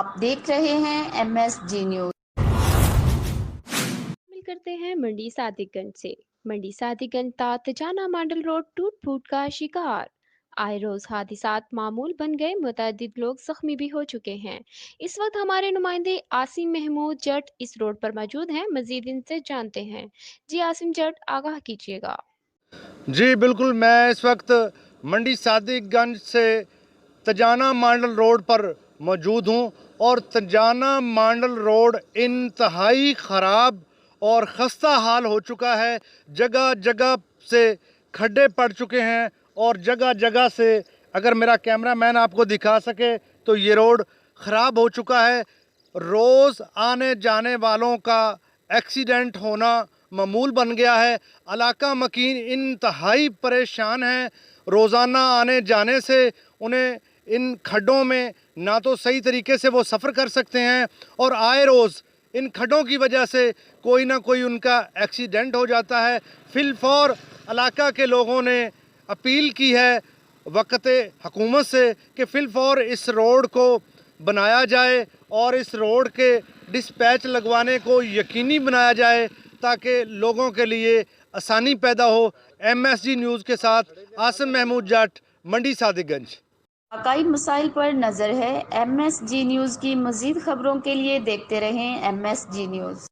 आप देख रहे हैं MSG न्यूज। शामिल करते हैं मंडी सादिकगंज से। मंडी सादिकगंज ता तजाना मांडल रोड टूट फूट का शिकार। आए रोज हादिसात मामूल बन गए, मुतअद्दिद लोग जख्मी भी हो चुके हैं। इस वक्त हमारे नुमाइंदे आसिम महमूद जट इस रोड पर मौजूद हैं, मजीद इनसे जानते हैं। जी आसिम जट, आगाह कीजिएगा। जी बिल्कुल, मैं इस वक्त मंडी सादिकगंज से तजाना मांडल रोड पर मौजूद हूँ और तजाना मांडल रोड इंतहाई ख़राब और ख़स्ता हाल हो चुका है। जगह जगह से खड्डे पड़ चुके हैं और जगह जगह से, अगर मेरा कैमरामैन आपको दिखा सके तो ये रोड ख़राब हो चुका है। रोज़ आने जाने वालों का एक्सीडेंट होना मामूल बन गया है। इलाका मकीन इंतहाई परेशान हैं। रोज़ाना आने जाने से उन्हें इन खड्डों में ना तो सही तरीके से वो सफ़र कर सकते हैं और आए रोज़ इन खड्डों की वजह से कोई ना कोई उनका एक्सीडेंट हो जाता है। फिलफौर इलाका के लोगों ने अपील की है वक़्त हुकूमत से कि फिलफौर इस रोड को बनाया जाए और इस रोड के डिस्पैच लगवाने को यकीनी बनाया जाए ताकि लोगों के लिए आसानी पैदा हो। MSG न्यूज़ के साथ आसिम महमूद जट, मंडी सादिकगंज। वाकई मसाइल पर नज़र है। MSG न्यूज की मज़ीद खबरों के लिए देखते रहें MSG न्यूज।